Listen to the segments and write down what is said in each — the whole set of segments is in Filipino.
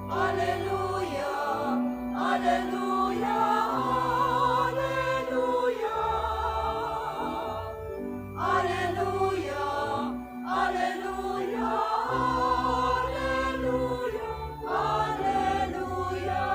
Alleluia, Alleluia, Alleluia. Alleluia, Alleluia, Alleluia, Alleluia.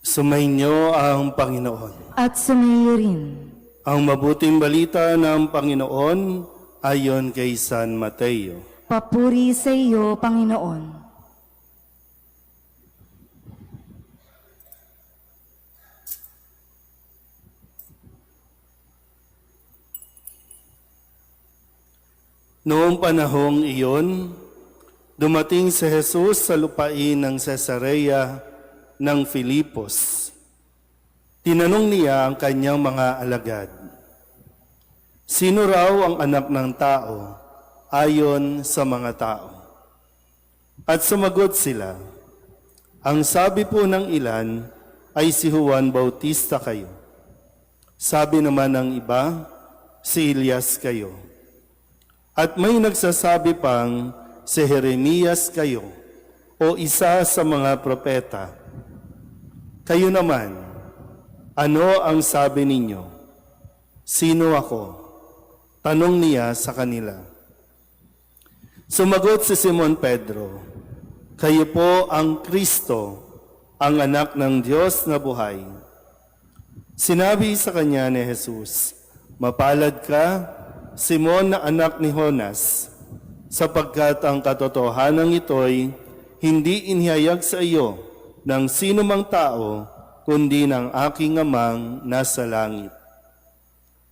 Sumainyo ang Panginoon. At sumayo rin. Ang mabuting balita ng Panginoon ayon kay San Mateo. Papuri sa iyo, Panginoon. Noong panahong iyon, dumating si Jesus sa lupain ng Cesarea ng Filipos. Tinanong niya ang kanyang mga alagad, "Sino raw ang anak ng tao ayon sa mga tao?" At sumagot sila, "Ang sabi po ng ilan ay si Juan Bautista kayo. Sabi naman ng iba, si Elias kayo. At may nagsasabi pang si Jeremias kayo o isa sa mga propeta. Kayo naman, ano ang sabi ninyo? Sino ako?" Tanong niya sa kanila. Sumagot si Simon Pedro, "Kayo po ang Kristo, ang anak ng Diyos na buhay." Sinabi sa kanya ni Jesus, "Mapalad ka, Simon na anak ni Jonas, sapagkat ang katotohanan ito'y hindi inihayag sa iyo ng sino mang tao, kundi ng aking amang nasa langit.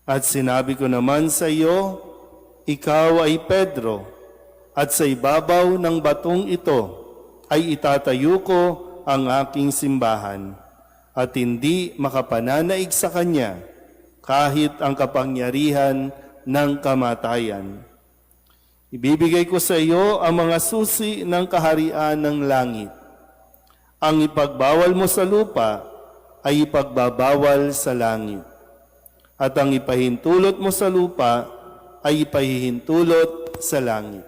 At sinabi ko naman sa iyo, ikaw ay Pedro, at sa ibabaw ng batong ito ay itatayo ko ang aking simbahan, at hindi makapananaig sa kanya kahit ang kapangyarihan ng kamatayan. Ibibigay ko sa iyo ang mga susi ng kaharian ng langit. Ang ipagbawal mo sa lupa ay ipagbabawal sa langit. At ang ipahintulot mo sa lupa ay ipahihintulot sa langit."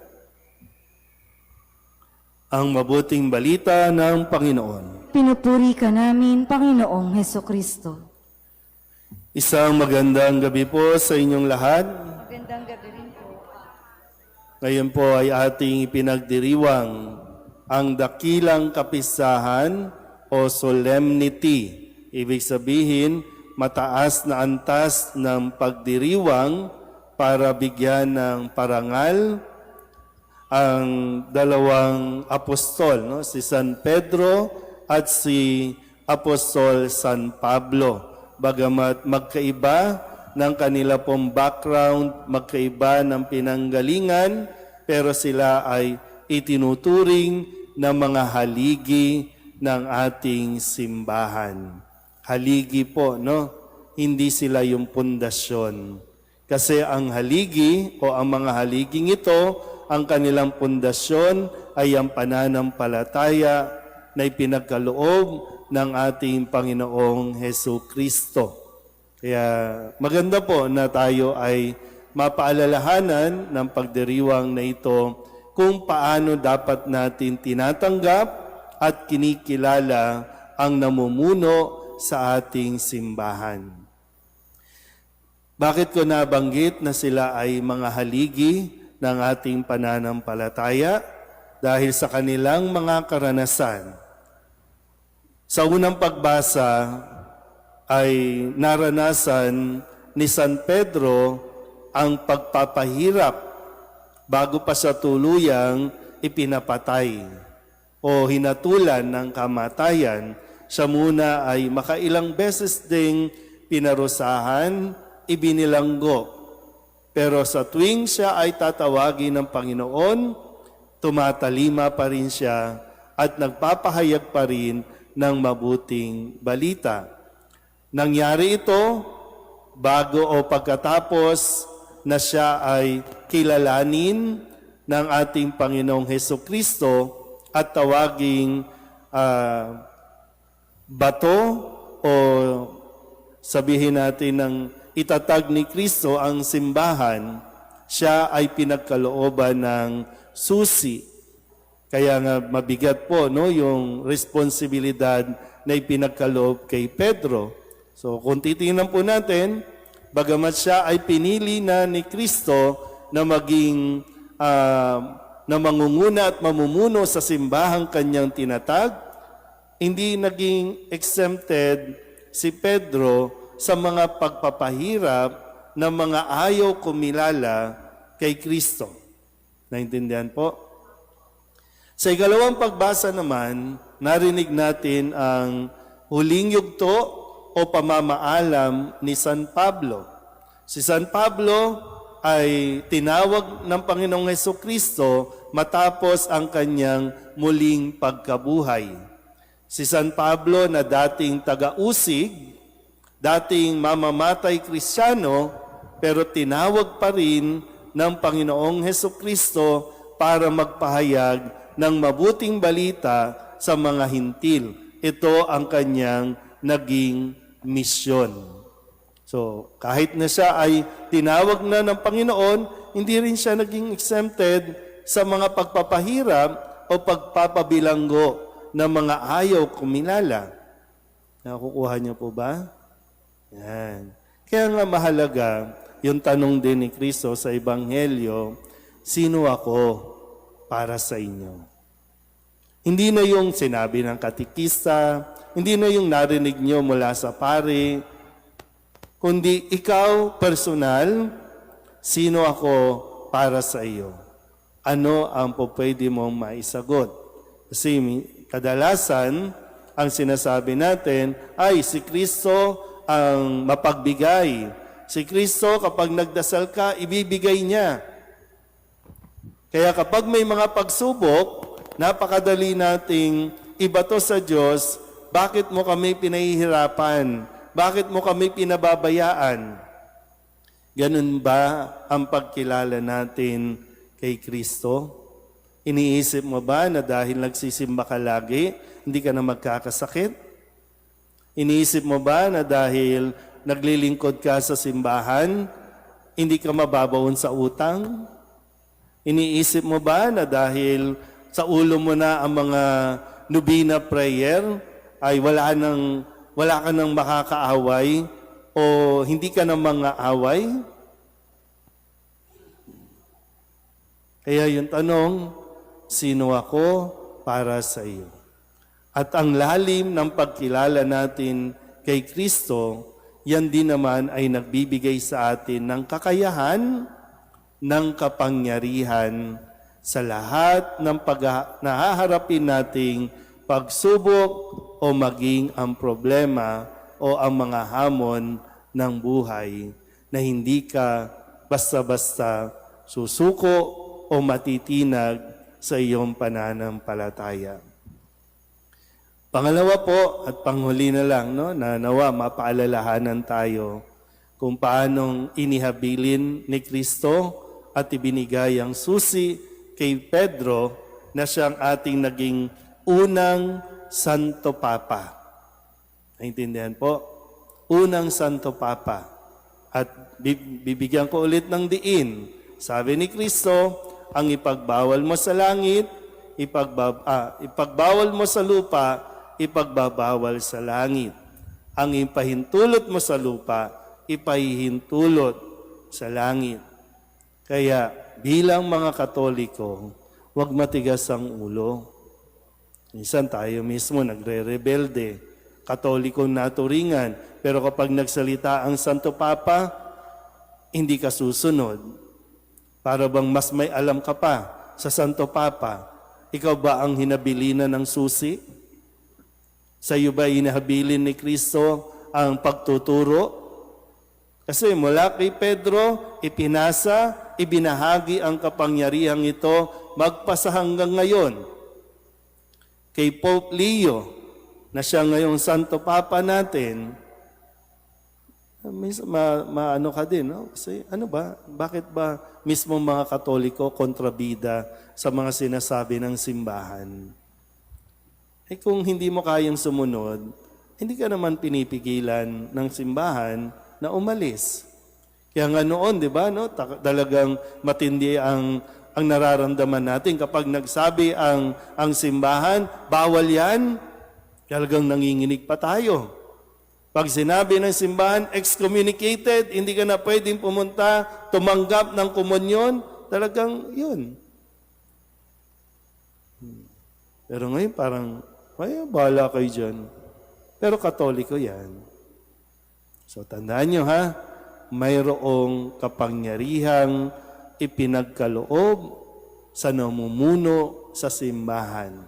Ang mabuting balita ng Panginoon. Pinupuri ka namin, Panginoong Heso Kristo. Isang magandang gabi po sa inyong lahat. Magandang gabi rin po. Ngayon po ay ating ipinagdiriwang ang dakilang kapistahan o solemnity. Ibig sabihin, mataas na antas ng pagdiriwang para bigyan ng parangal ang dalawang apostol, no? Si San Pedro at si Apostol San Pablo. Bagamat magkaiba ng kanila pong background, magkaiba ng pinanggalingan, pero sila ay itinuturing na mga haligi ng ating simbahan. Haligi po, no? Hindi sila yung pundasyon. Kasi ang haligi o ang mga haliging ito, ang kanilang pundasyon ay ang pananampalataya na ipinagkaloob ng ating Panginoong Heso Kristo. Kaya maganda po na tayo ay mapaalalahanan ng pagdiriwang na ito kung paano dapat natin tinatanggap at kinikilala ang namumuno sa ating simbahan. Bakit ko nabanggit na sila ay mga haligi ng ating pananampalataya? Dahil sa kanilang mga karanasan. Sa unang pagbasa ay naranasan ni San Pedro ang pagpapahirap bago pa sa tuluyang ipinapatay o hinatulan ng kamatayan. Siya muna ay makailang beses ding pinarusahan, ibinilanggo. Pero sa tuwing siya ay tatawagin ng Panginoon, tumatalima pa rin siya at nagpapahayag pa rin ng mabuting balita. Nangyari ito bago o pagkatapos na siya ay kilalanin ng ating Panginoong Heso Kristo at tawaging bato o sabihin natin ng itatag ni Kristo ang simbahan siya ay pinagkalooban ng susi. Kaya nga mabigat po no, yung responsibilidad na ipinagkaloob kay Pedro. So kung titingnan po natin, bagamat siya ay pinili na ni Kristo na maging na mangunguna at mamumuno sa simbahang kanyang tinatag, hindi naging exempted si Pedro sa mga pagpapahirap ng mga ayaw kumilala kay Kristo. Naintindihan po? Sa ikalawang pagbasa naman, narinig natin ang huling yugto o pamamaalam ni San Pablo. Si San Pablo ay tinawag ng Panginoong Hesukristo matapos ang kanyang muling pagkabuhay. Si San Pablo na dating taga-usig, dating mamamatay Kristiyano, pero tinawag pa rin ng Panginoong Hesukristo para magpahayag ng mabuting balita sa mga hintil. Ito ang kanyang naging misyon. So, kahit na siya ay tinawag na ng Panginoon, hindi rin siya naging exempted sa mga pagpapahirap o pagpapabilanggo ng mga ayaw kumilala. Nakukuha niyo po ba? Yan. Kaya nga mahalaga yung tanong din ni Kristo sa Ebanghelyo, sino ako para sa inyo? Hindi na yung sinabi ng katikista, hindi na yung narinig nyo mula sa pare, kundi ikaw, personal, sino ako para sa iyo? Ano ang pwede mong maisagot? Kasi kadalasan, ang sinasabi natin ay si Kristo ang mapagbigay. Si Kristo, kapag nagdasal ka, ibibigay niya. Kaya kapag may mga pagsubok, napakadali nating ibato sa Diyos, bakit mo kami pinahihirapan? Bakit mo kami pinababayaan? Ganun ba ang pagkilala natin kay Kristo? Iniisip mo ba na dahil nagsisimba ka lagi, hindi ka na magkakasakit? Iniisip mo ba na dahil naglilingkod ka sa simbahan, hindi ka mababawon sa utang? Iniisip mo ba na dahil sa ulo mo na ang mga nubina prayer, ay wala ka nang makakaaway o hindi ka nang mga away? Kaya yung tanong, sino ako para sa iyo? At ang lalim ng pagkilala natin kay Kristo, yan din naman ay nagbibigay sa atin ng kakayahan, ng kapangyarihan sa lahat ng nahaharapin nating pagsubok o maging ang problema o ang mga hamon ng buhay na hindi ka basta-basta susuko o matitinag sa iyong pananampalataya. Pangalawa po at panghuli na lang, no, na nawa mapaalalahanan tayo kung paanong inihabilin ni Kristo at ibinigay ang susi kay Pedro na siyang ating naging unang Santo Papa. Naintindihan po? Unang Santo Papa. At bibigyan ko ulit ng diin. Sabi ni Kristo, ang ipagbawal mo sa langit, ipagbawal mo sa lupa, ipagbabawal sa langit. Ang ipahintulot mo sa lupa, ipahihintulot sa langit. Kaya bilang mga Katoliko, huwag matigas ang ulo. Minsan tayo mismo nagre-rebelde, Katolikong naturingan, pero kapag nagsalita ang Santo Papa, hindi ka susunod. Para bang mas may alam ka pa sa Santo Papa, ikaw ba ang hinabilinan ng susi? Sa iyo ba hinahabilin ni Kristo ang pagtuturo? Kasi mula kay Pedro, ipinasa, ibinahagi ang kapangyarihang ito magpasa hanggang ngayon. Kay Pope Leo, na siya ngayong Santo Papa natin, maano ka din, no? Kasi ano ba, bakit ba mismo mga Katoliko kontrabida sa mga sinasabi ng simbahan? Eh kung hindi mo kayang sumunod, hindi ka naman pinipigilan ng simbahan na umalis. Kaya nga noon, di ba, no, talagang matindi ang nararamdaman natin kapag nagsabi ang simbahan, bawal yan, talagang nanginginig pa tayo. Pag sinabi ng simbahan, excommunicated, hindi ka na pwedeng pumunta, tumanggap ng komunyon, talagang yun. Pero ngayon parang, ay, bahala kayo dyan. Pero Katoliko yan. So tandaan nyo ha, mayroong kapangyarihang ipinagkaloob sa namumuno sa simbahan.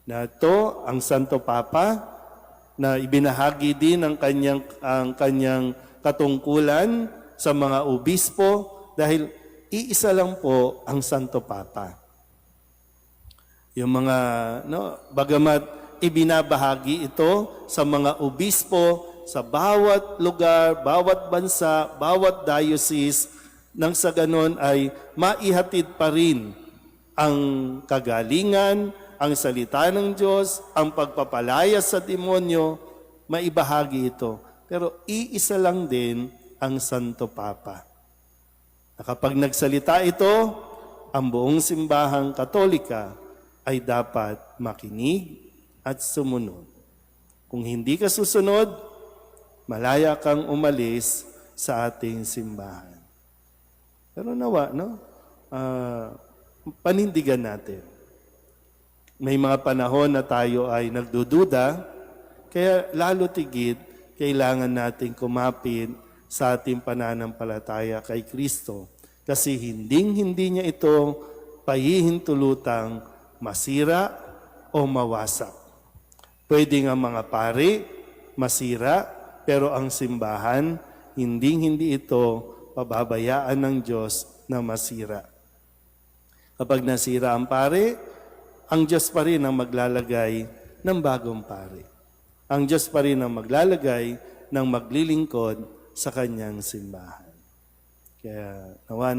Na ito, ang Santo Papa, na ibinahagi din ang kanyang katungkulan sa mga obispo dahil iisa lang po ang Santo Papa. Yung mga, bagamat ibinabahagi ito sa mga obispo sa bawat lugar, bawat bansa, bawat diocese, nang sa ganon ay maihatid pa rin ang kagalingan, ang salita ng Diyos, ang pagpapalaya sa demonyo, maibahagi ito. Pero iisa lang din ang Santo Papa. Na kapag nagsalita ito, ang buong simbahang Katolika ay dapat makinig at sumunod. Kung hindi ka susunod, malaya kang umalis sa ating simbahan. Pero nawa, panindigan natin. May mga panahon na tayo ay nagdududa, kaya lalo tigit, kailangan natin kumapit sa ating pananampalataya kay Kristo. Kasi hindi niya ito pahihintulutang masira o mawasak. Pwede nga mga pari, masira, pero ang simbahan, hindi ito pababayaan ng Diyos na masira. Kapag nasira ang pari, ang Diyos pa rin ang maglalagay ng bagong pari. Ang Diyos pa rin ang maglalagay ng maglilingkod sa kanyang simbahan. Kaya nawa,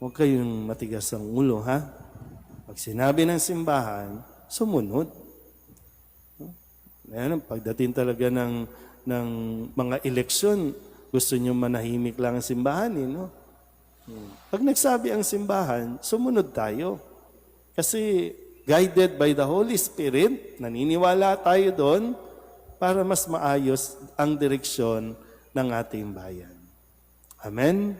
huwag kayong matigas ang ulo, ha? Pag sinabi ng simbahan, sumunod. Ayan, pagdating talaga ng mga eleksyon, gusto nyo manahimik lang ang simbahan, Pag nagsabi ang simbahan, sumunod tayo. Kasi guided by the Holy Spirit, naniniwala tayo doon para mas maayos ang direksyon ng ating bayan. Amen?